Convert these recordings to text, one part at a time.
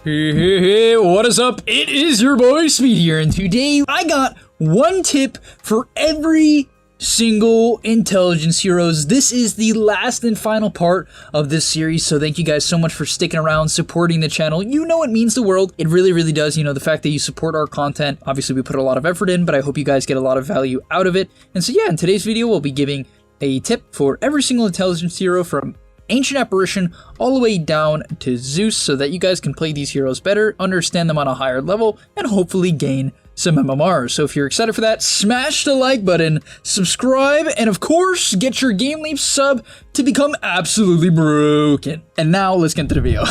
Hey, what is up? It is your boy Speed here, and today I got one tip for every single intelligence heroes. This is the last and final part of this series, so thank you guys so much for sticking around, supporting the channel. You know it means the world. It really does. You know, the fact that you support our content, obviously we put a lot of effort in, but I hope you guys get a lot of value out of it. And so yeah, in today's video we'll be giving a tip for every single intelligence hero from Ancient Apparition all the way down to Zeus, so that you guys can play these heroes better, understand them on a higher level, and hopefully gain some MMRs. So if you're excited for that, smash the like button, subscribe, and of course, get your GAMELEAP sub to become absolutely broken. And now let's get into the video.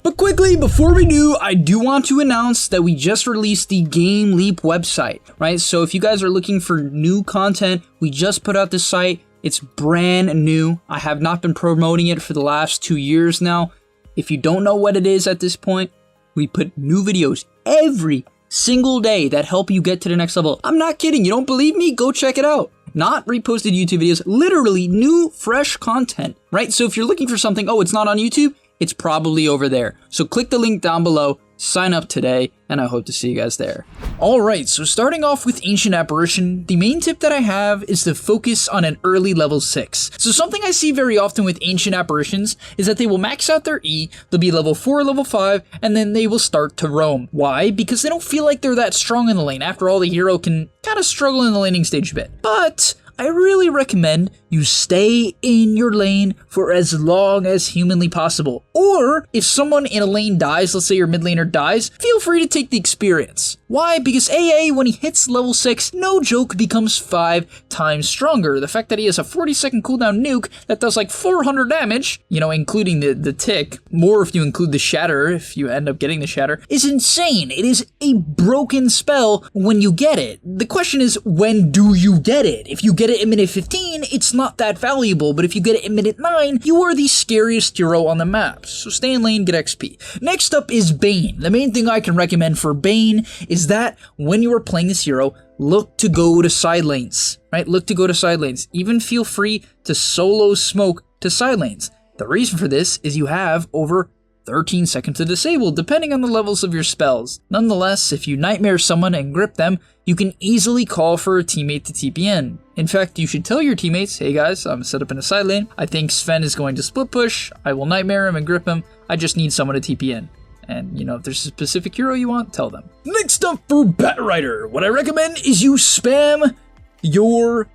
But quickly, before we do, I do want to announce that we just released the GAMELEAP website, right? So if you guys are looking for new content, we just put out this site. It's brand new. I have not been promoting it for the last 2 years now. If you don't know what it is at this point, we put new videos every single day that help you get to the next level. I'm not kidding. You don't believe me? Go check it out. Not reposted YouTube videos, literally new, fresh content, right? So if you're looking for something, oh, it's not on YouTube, it's probably over there. So click the link down below, sign up today, and I hope to see you guys there. Alright, so starting off with Ancient Apparition, the main tip that I have is to focus on an early level 6. So something I see very often with Ancient Apparitions is that they will max out their E, they'll be level 4, level 5, and then they will start to roam. Why? Because they don't feel like they're that strong in the lane. After all, the hero can kind of struggle in the laning stage a bit. But I really recommend you stay in your lane for as long as humanly possible. Or if someone in a lane dies, let's say your mid laner dies, feel free to take the experience. Why? Because AA, when he hits level 6, no joke, becomes 5 times stronger. The fact that he has a 40-second cooldown nuke that does like 400 damage, you know, including the tick, more if you include the shatter, if you end up getting the shatter, is insane. It is a broken spell when you get it. The question is, when do you get it? If you get it in minute 15, it's not that valuable, but if you get it in minute 9, you are the scariest hero on the map. So stay in lane, get XP. Next up is Bane. The main thing I can recommend for Bane is that when you are playing this hero, look to go to side lanes, right? Look to go to side lanes. Even feel free to solo smoke to side lanes. The reason for this is you have over 13 seconds to disable, depending on the levels of your spells. Nonetheless, if you nightmare someone and grip them, you can easily call for a teammate to TPN. In fact, you should tell your teammates, hey guys, I'm set up in a side lane. I think Sven is going to split push. I will nightmare him and grip him. I just need someone to TPN. And, you know, if there's a specific hero you want, tell them. Next up for BATRIDER, what I recommend is you spam your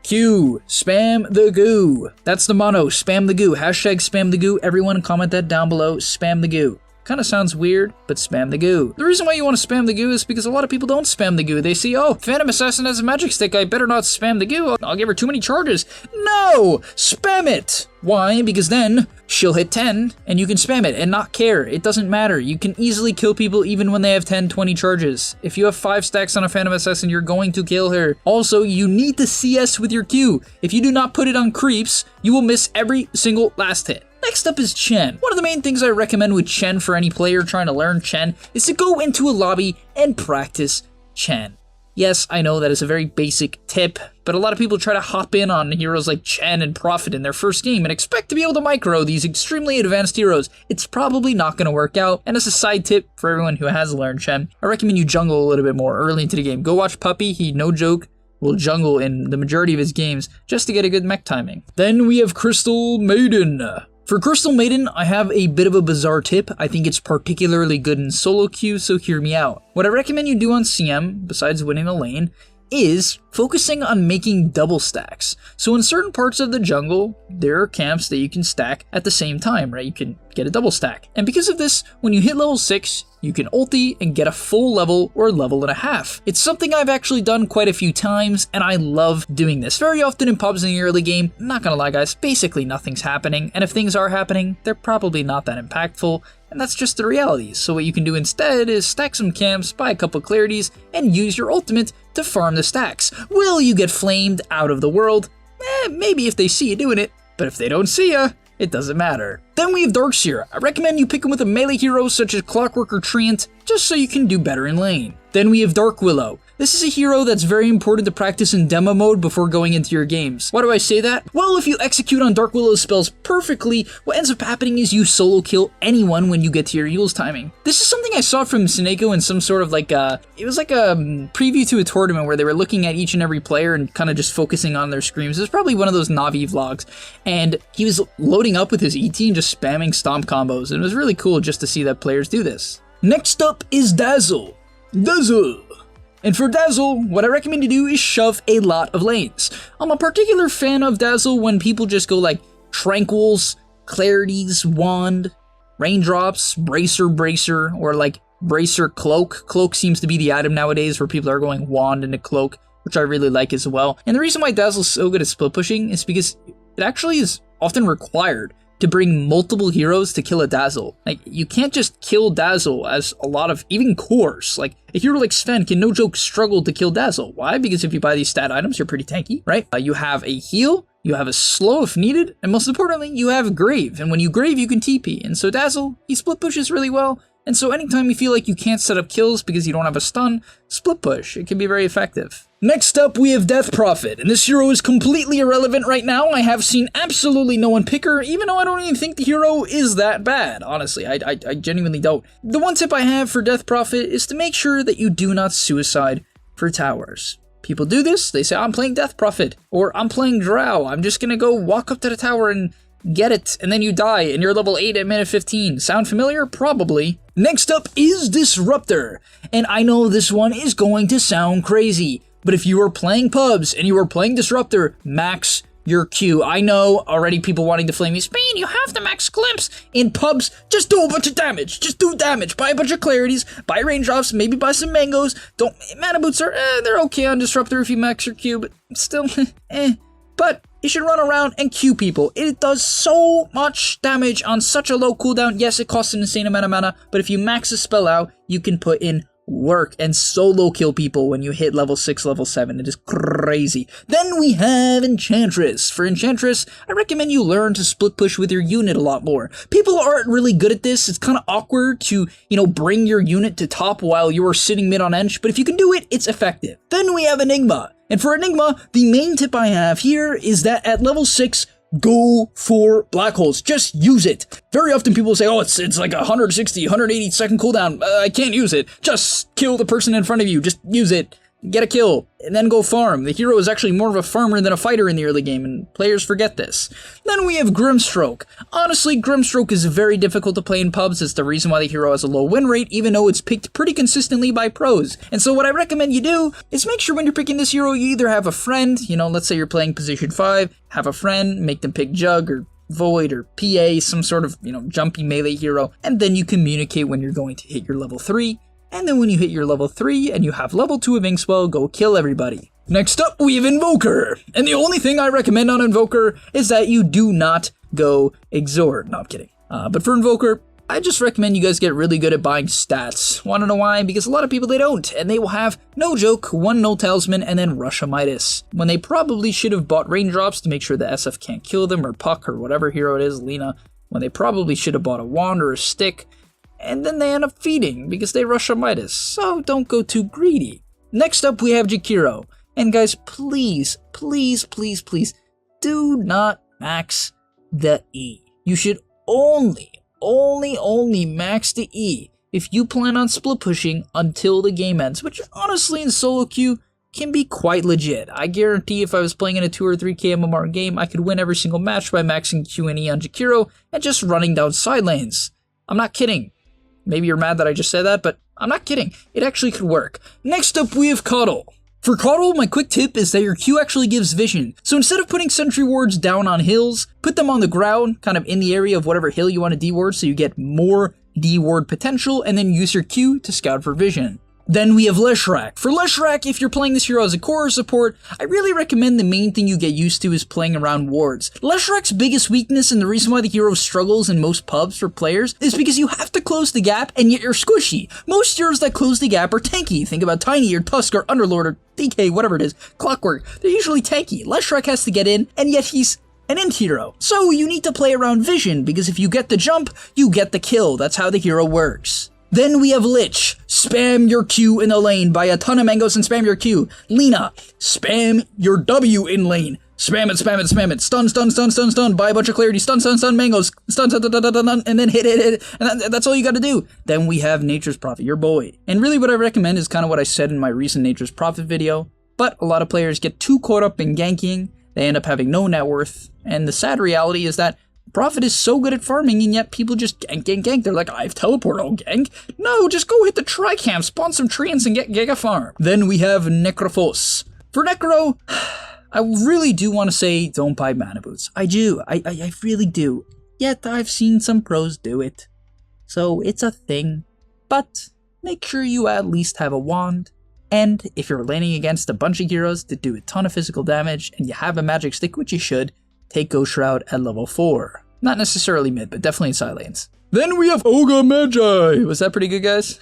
Q. Spam the goo. That's the motto. Spam the goo. Hashtag spam the goo. Everyone comment that down below. Spam the goo. Kind of sounds weird, but spam the goo. The reason why you want to spam the goo is because a lot of people don't spam the goo. They see, oh, Phantom Assassin has a magic stick, I better not spam the goo. I'll give her too many charges. No! Spam it! Why? Because then she'll hit 10 and you can spam it and not care. It doesn't matter. You can easily kill people even when they have 10, 20 charges. If you have 5 stacks on a Phantom Assassin, you're going to kill her. Also, you need to CS with your Q. If you do not put it on creeps, you will miss every single last hit. Next up is CHEN. One of the main things I recommend with CHEN for any player trying to learn CHEN is to go into a lobby and practice CHEN. Yes, I know that is a very basic tip, but a lot of people try to hop in on heroes like CHEN and Prophet in their first game and expect to be able to micro these extremely advanced heroes. It's probably not going to work out, and as a side tip for everyone who has learned CHEN, I recommend you jungle a little bit more early into the game. Go watch Puppy, he, no joke, will jungle in the majority of his games just to get a good mech timing. Then we have Crystal Maiden. For Crystal Maiden, I have a bit of a bizarre tip. I think it's particularly good in solo queue, so hear me out. What I recommend you do on CM, besides winning the lane, is focusing on making double stacks. So in certain parts of the jungle, there are camps that you can stack at the same time, right? You can get a double stack. And because of this, when you hit level 6, you can ulti and get a full level or level and a half. It's something I've actually done quite a few times, and I love doing this. Very often in pubs in the early game, not gonna lie guys, basically nothing's happening, and if things are happening, they're probably not that impactful, and that's just the reality. So what you can do instead is stack some camps, buy a couple clarities, and use your ultimate to farm the stacks. Will you get flamed out of the world? Maybe if they see you doing it, but if they don't see ya, it doesn't matter. Then we have Darkseer. I recommend you pick him with a melee hero such as Clockwork or Treant, just so you can do better in lane. Then we have Dark Willow. This is a hero that's very important to practice in demo mode before going into your games. Why do I say that? Well, if you execute on Dark Willow's spells perfectly, what ends up happening is you solo kill anyone when you get to your Yule's timing. This is something I saw from Seneko in some sort of like it was like a preview to a tournament where they were looking at each and every player and kind of just focusing on their screams. It was probably one of those Navi vlogs, and he was loading up with his ET and just spamming stomp combos, and it was really cool just to see that players do this. Next up is Dazzle. Dazzle! And for Dazzle, what I recommend you do is shove a lot of lanes. I'm a particular fan of Dazzle when people just go like Tranquils, Clarities, Wand, Raindrops, Bracer, or like Bracer Cloak. Cloak seems to be the item nowadays where people are going Wand into Cloak, which I really like as well. And the reason why Dazzle's so good at split pushing is because it actually is often required to bring multiple heroes to kill a Dazzle. Like, you can't just kill Dazzle as a lot of, even cores. Like, a hero like Sven can no joke struggle to kill Dazzle. Why? Because if you buy these stat items, you're pretty tanky, right? You have a heal, you have a slow if needed, and most importantly, you have Grave. And when you Grave, you can TP. And so Dazzle, he split pushes really well. And so anytime you feel like you can't set up kills because you don't have a stun, split push. It can be very effective. Next up, we have Death Prophet, and this hero is completely irrelevant right now. I have seen absolutely no one pick her, even though I don't even think the hero is that bad, honestly. I genuinely don't. The one tip I have for Death Prophet is to make sure that you do not suicide for towers. People do this, they say, I'm playing Death Prophet, or I'm playing Drow, I'm just gonna go walk up to the tower and get it, and then you die, and you're level 8 at minute 15. Sound familiar? Probably. Next up is Disruptor, and I know this one is going to sound crazy, but if you are playing pubs and you are playing Disruptor, max your Q. I know already people wanting to flame me. Spain, you have to max glimpse. In pubs, just do a bunch of damage. Just do damage. Buy a bunch of clarities, buy raindrops, maybe buy some mangoes. Don't, mana boots are, they're okay on Disruptor if you max your Q, but still, But you should run around and Q people. It does so much damage on such a low cooldown. Yes, it costs an insane amount of mana, but if you max a spell out, you can put in work and solo kill people when you hit level 6, level 7. It is crazy. Then we have Enchantress. For Enchantress, I recommend you learn to split push with your unit a lot more. People aren't really good at this. It's kind of awkward to, bring your unit to top while you are sitting mid on Ench, but if you can do it, it's effective. Then we have Enigma. And for Enigma, the main tip I have here is that at level 6, go for black holes. Just use it. Very often people say, oh, it's like 160, 180 second cooldown. I can't use it. Just kill the person in front of you. Just use it. Get a kill, and then go farm. The hero is actually more of a farmer than a fighter in the early game, and players forget this. Then we have GRIMSTROKE. Honestly, GRIMSTROKE is very difficult to play in pubs. It's the reason why the hero has a low win rate, even though it's picked pretty consistently by pros. And so what I recommend you do is make sure when you're picking this hero, you either have a friend, let's say you're playing position 5, have a friend, make them pick Jug or Void or PA, some sort of, jumpy melee hero, and then you communicate when you're going to hit your level 3. And then when you hit your level 3 and you have level 2 of Inkswell, go kill everybody. Next up, we have Invoker. And the only thing I recommend on Invoker is that you do not go Exort. No, I'm kidding. But for Invoker, I just recommend you guys get really good at buying stats. Wanna know why? Because a lot of people, they don't. And they will have, no joke, 1 No Talisman and then rush a Midas. When they probably should have bought Raindrops to make sure the SF can't kill them, or Puck, or whatever hero it is, Lena. When they probably should have bought a Wand or a Stick. And then they end up feeding because they rush a Midas, so don't go too greedy. Next up, we have JAKIRO. And guys, please, please, please, please, do not max the E. You should only max the E if you plan on split pushing until the game ends, which honestly in solo queue can be quite legit. I guarantee if I was playing in a 2 or 3k MMR game, I could win every single match by maxing Q and E on JAKIRO and just running down side lanes. I'm not kidding. Maybe you're mad that I just said that, but I'm not kidding. It actually could work. Next up, we have Coddle. For Coddle, my quick tip is that your Q actually gives vision. So instead of putting sentry wards down on hills, put them on the ground, kind of in the area of whatever hill you want to D-ward so you get more D-ward potential, and then use your Q to scout for vision. Then we have LESHRAC. For LESHRAC, if you're playing this hero as a core support, I really recommend the main thing you get used to is playing around wards. LESHRAC's biggest weakness and the reason why the hero struggles in most pubs for players is because you have to close the gap and yet you're squishy. Most heroes that close the gap are tanky. Think about Tiny or Tusk or Underlord or DK, whatever it is, Clockwork. They're usually tanky. LESHRAC has to get in, and yet he's an int hero. So you need to play around vision because if you get the jump, you get the kill. That's how the hero works. Then we have Lich. Spam your Q in the lane. Buy a ton of mangoes and spam your Q. Lina. Spam your W in lane. Spam it, spam it, spam it. Stun, stun, stun, stun, stun. Buy a bunch of clarity. Stun, stun, stun, mangoes. Stun, stun, stun, stun, stun, stun, and then hit. And that's all you gotta do. Then we have Nature's Prophet, your boy. And really what I recommend is kind of what I said in my recent Nature's Prophet video. But a lot of players get too caught up in ganking. They end up having no net worth. And the sad reality is that Prophet is so good at farming, and yet people just gank. They're like, I have teleport, I'll gank. No, just go hit the tri-camp, spawn some treants, and get giga farm. Then we have NECROPHOS. For Necro, I really do want to say don't buy mana boots. I do. I really do. Yet I've seen some pros do it. So it's a thing. But make sure you at least have a wand. And if you're laning against a bunch of heroes that do a ton of physical damage, and you have a magic stick, which you should, take Ghost Shroud at level 4. Not necessarily mid, but definitely in side lanes. Then we have Ogre Magi. Was that pretty good, guys?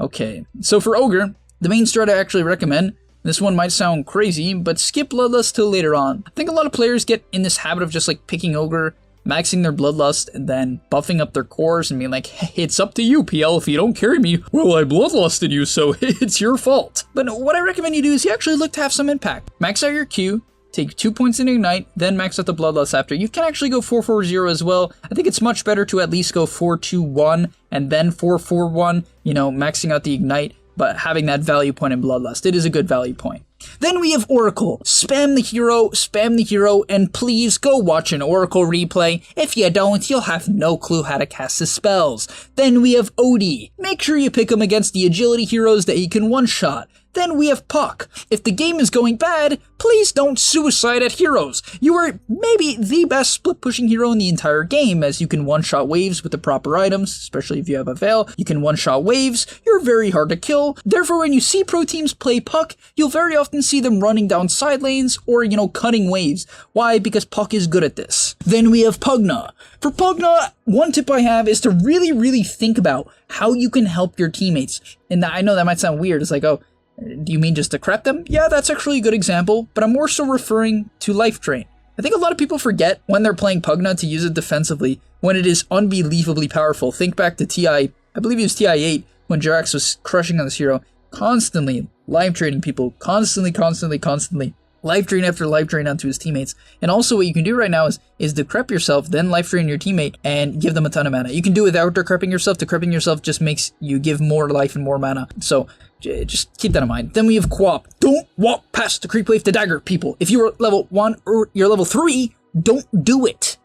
Okay, so for Ogre, the main strat I actually recommend, this one might sound crazy, but skip Bloodlust till later on. I think a lot of players get in this habit of just like picking Ogre, maxing their Bloodlust, and then buffing up their cores and being like, hey, it's up to you, PL, if you don't carry me, well, I Bloodlusted you, so it's your fault. But what I recommend you do is you actually look to have some impact. Max out your Q, take 2 points in Ignite, then max out the Bloodlust after. You can actually go 4-4-0 as well. I think it's much better to at least go 4-2-1 and then 4-4-1, you know, maxing out the Ignite, but having that value point in Bloodlust. It is a good value point. Then we have Oracle. Spam the hero, and please go watch an Oracle replay. If you don't, you'll have no clue how to cast his spells. Then we have Odie. Make sure you pick him against the agility heroes that he can one-shot. Then we have Puck. If the game is going bad, please don't suicide at heroes. You are maybe the best split pushing hero in the entire game, as you can one-shot waves with the proper items, especially if you have a Veil. You can one-shot waves, you're very hard to kill. Therefore, when you see pro teams play Puck, you'll very often see them running down side lanes or, you know, cutting waves. Why? Because Puck is good at this. Then we have PUGNA. For PUGNA, one tip I have is to really think about how you can help your teammates. And I know that might sound weird. It's like, oh, do you mean just to crep them? Yeah, that's actually a good example, but I'm more so referring to life drain. I think a lot of people forget when they're playing PUGNA to use it defensively when it is unbelievably powerful. Think back to TI, I believe it was TI8, when Jerax was crushing on this hero, constantly life draining people, constantly, life drain after life drain onto his teammates. And also what you can do right now is decrep yourself, then life drain your teammate, and give them a ton of mana. You can do it without decrepping yourself. Decrepping yourself just makes you give more life and more mana. So just keep that in mind. Then we have Co-op. Don't walk past the creep wave to dagger, people. If you're level 1 or you're level 3, don't do it.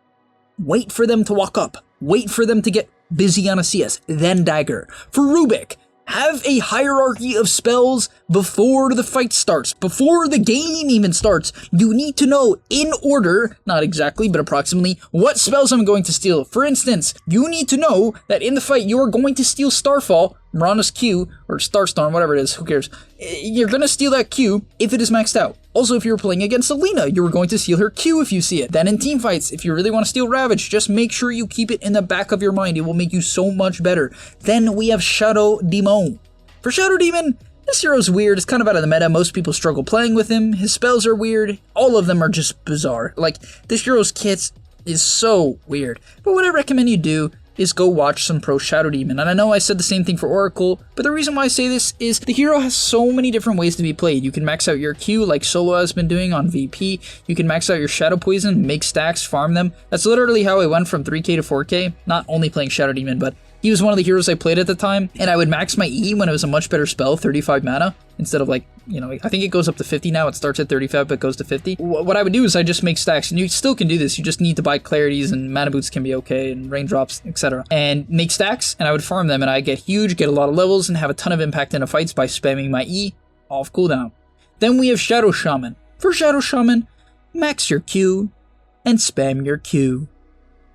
Wait for them to walk up. Wait for them to get busy on a CS, then dagger. For RUBIK, have a hierarchy of spells before the fight starts, before the game even starts. You need to know in order, not exactly, but approximately, what spells I'm going to steal. For instance, you need to know that in the fight you are going to steal Starfall, Mirana's Q, or Starstorm, whatever it is, who cares. You're going to steal that Q if it is maxed out. Also, if you're playing against Alina, you're going to steal her Q if you see it. Then in teamfights, if you really want to steal Ravage, just make sure you keep it in the back of your mind. It will make you so much better. Then we have Shadow Demon. For Shadow Demon, this hero's weird. It's kind of out of the meta. Most people struggle playing with him. His spells are weird. All of them are just bizarre. Like, this hero's kit is so weird. But what I recommend you do is go watch some pro Shadow Demon. And I know I said the same thing for Oracle, but the reason why I say this is the hero has so many different ways to be played. You can max out your Q like Solo has been doing on VP. You can max out your Shadow Poison, make stacks, farm them. That's literally how I went from 3k to 4k, not only playing Shadow Demon, but he was one of the heroes I played at the time, and I would max my E when it was a much better spell, 35 mana, instead of like, you know, I think it goes up to 50 now. It starts at 35, but goes to 50. What I would do is I just make stacks, and you still can do this. You just need to buy clarities, and mana boots can be okay, and raindrops, etc. And make stacks, and I would farm them, and I get huge, get a lot of levels, and have a ton of impact in the fights by spamming my E off cooldown. Then we have Shadow Shaman. For Shadow Shaman, max your Q, and spam your Q.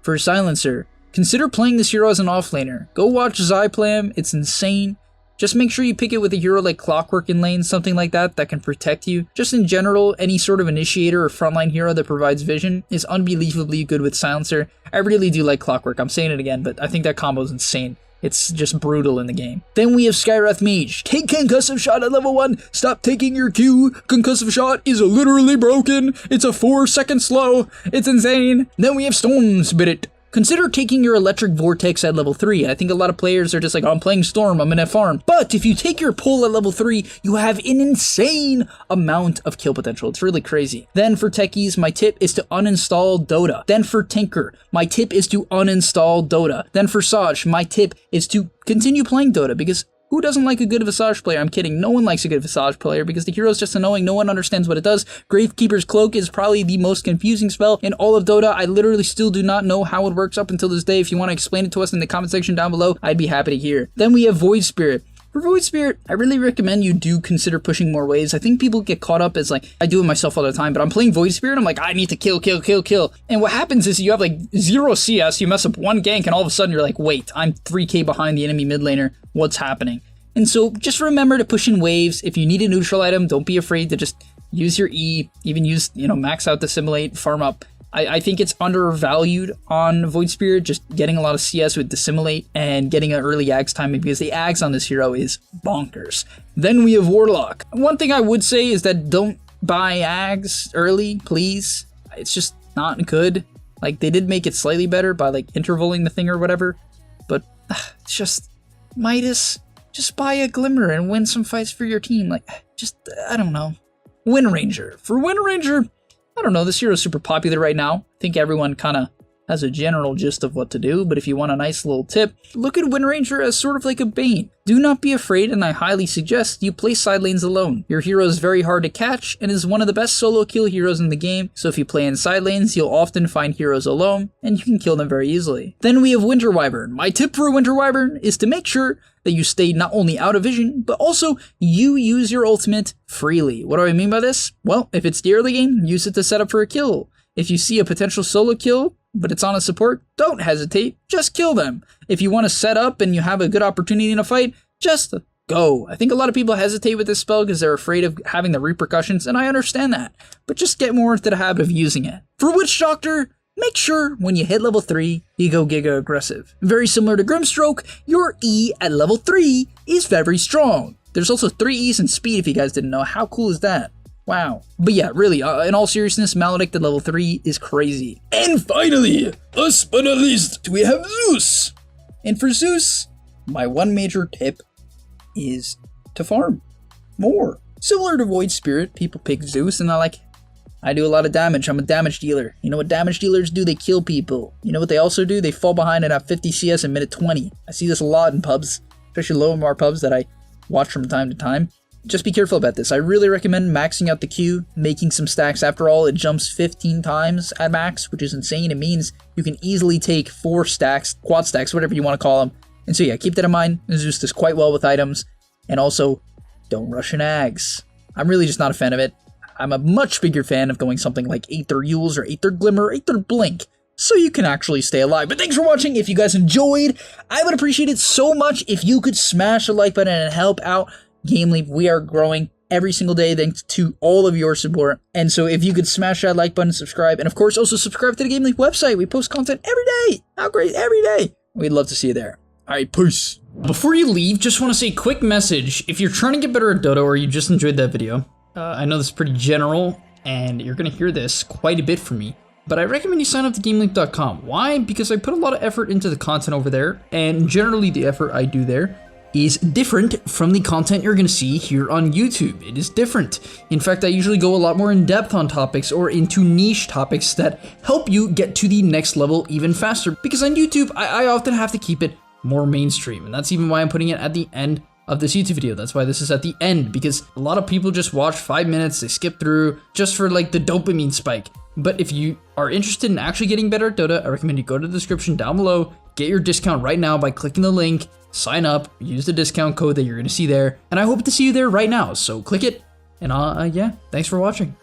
For Silencer, consider playing this hero as an offlaner. Go watch Zai play him, it's insane. Just make sure you pick it with a hero like Clockwork in lane, something like that can protect you. Just in general, any sort of initiator or frontline hero that provides vision is unbelievably good with Silencer. I really do like Clockwork, I'm saying it again, but I think that combo is insane. It's just brutal in the game. Then we have SKYWRATH Mage. Take Concussive Shot at level 1. Stop taking your Q. Concussive Shot is literally broken. It's a 4-second slow. It's insane. Then we have Storm Spirit. consider taking your Electric Vortex at level 3. I think a lot of players are just like, oh, I'm playing Storm, I'm gonna farm. But if you take your pull at level 3, you have an insane amount of kill potential. It's really crazy. Then for techies, my tip is to uninstall Dota. Then for Tinker, my tip is to uninstall Dota. Then for Saj, my tip is to continue playing Dota, because who doesn't like a good Visage player? I'm kidding. No one likes a good Visage player because the hero is just annoying. No one understands what it does. Gravekeeper's Cloak is probably the most confusing spell in all of Dota. I literally still do not know how it works up until this day. If you want to explain it to us in the comment section down below, I'd be happy to hear. Then we have Void Spirit. For Void Spirit, I really recommend you do consider pushing more waves. I think people get caught up as like, I do it myself all the time, but I'm playing Void Spirit, I'm like, I need to kill. And what happens is you have like 0 CS, you mess up one gank, and all of a sudden you're like, wait, I'm 3k behind the enemy mid laner. What's happening? And so just remember to push in waves. If you need a neutral item, don't be afraid to just use your E, even use, max out Dissimulate, farm up. I think it's undervalued on Void Spirit, just getting a lot of CS with Dissimulate and getting an early Ags timing, because the Ags on this hero is bonkers. Then we have Warlock. One thing I would say is that don't buy Ags early, please. It's just not good. Like, they did make it slightly better by like intervaling the thing or whatever, but it's just Midas. Just buy a Glimmer and win some fights for your team. Like, I don't know. Wind Ranger. For Wind Ranger, I don't know, this hero is super popular right now. I think everyone kind of has a general gist of what to do, but if you want a nice little tip, look at Wind Ranger as sort of like a Bane. Do not be afraid, and I highly suggest you play side lanes alone. Your hero is very hard to catch and is one of the best solo kill heroes in the game, so if you play in side lanes, you'll often find heroes alone, and you can kill them very easily. Then we have Winter Wyvern. My tip for Winter Wyvern is to make sure that you stay not only out of vision, but also you use your ultimate freely. What do I mean by this? Well, if it's the early game, use it to set up for a kill. If you see a potential solo kill, but it's on a support, don't hesitate, just kill them. If you want to set up and you have a good opportunity in a fight, just go. I think a lot of people hesitate with this spell because they're afraid of having the repercussions, and I understand that, but just get more into the habit of using it. For Witch Doctor, make sure when you hit level 3, you go Giga Aggressive. Very similar to Grimstroke, your E at level 3 is very strong. There's also 3 E's in speed if you guys didn't know. How cool is that? Wow. But yeah, really, in all seriousness, Maledict at level 3 is crazy. And finally, last but not least, we have Zeus. And for Zeus, my one major tip is to farm more. Similar to Void Spirit, people pick Zeus and they're like, I do a lot of damage, I'm a damage dealer. You know what damage dealers do? They kill people. You know what they also do? They fall behind and have 50 CS in minute 20. I see this a lot in pubs, especially low MR pubs that I watch from time to time. Just be careful about this. I really recommend maxing out the Q, making some stacks. After all, it jumps 15 times at max, which is insane. It means you can easily take 4 stacks, quad stacks, whatever you want to call them. And so yeah, keep that in mind. Zeus does quite well with items. And also, don't rush in Ags. I'm really just not a fan of it. I'm a much bigger fan of going something like Aether Yules or Aether Glimmer or Aether Blink, so you can actually stay alive. But thanks for watching. If you guys enjoyed, I would appreciate it so much if you could smash the like button and help out GameLeap. We are growing every single day thanks to all of your support. And so if you could smash that like button, subscribe, and of course also subscribe to the GameLeap website. We post content every day. How great, every day. We'd love to see you there. All right, peace. Before you leave, just want to say a quick message. If you're trying to get better at Dota or you just enjoyed that video, I know this is pretty general and you're going to hear this quite a bit from me, but I recommend you sign up to GameLeap.com. Why? Because I put a lot of effort into the content over there, and generally the effort I do there is different from the content you're going to see here on YouTube. It is different. In fact, I usually go a lot more in depth on topics or into niche topics that help you get to the next level even faster, because on YouTube, I often have to keep it more mainstream, and that's even why I'm putting it at the end of this YouTube video. That's why this is at the end, because a lot of people just watch 5 minutes, they skip through just for like the dopamine spike. But if you are interested in actually getting better at Dota, I recommend you go to the description down below, get your discount right now by clicking the link, sign up, use the discount code that you're gonna see there, and I hope to see you there right now. So click it, and yeah, thanks for watching.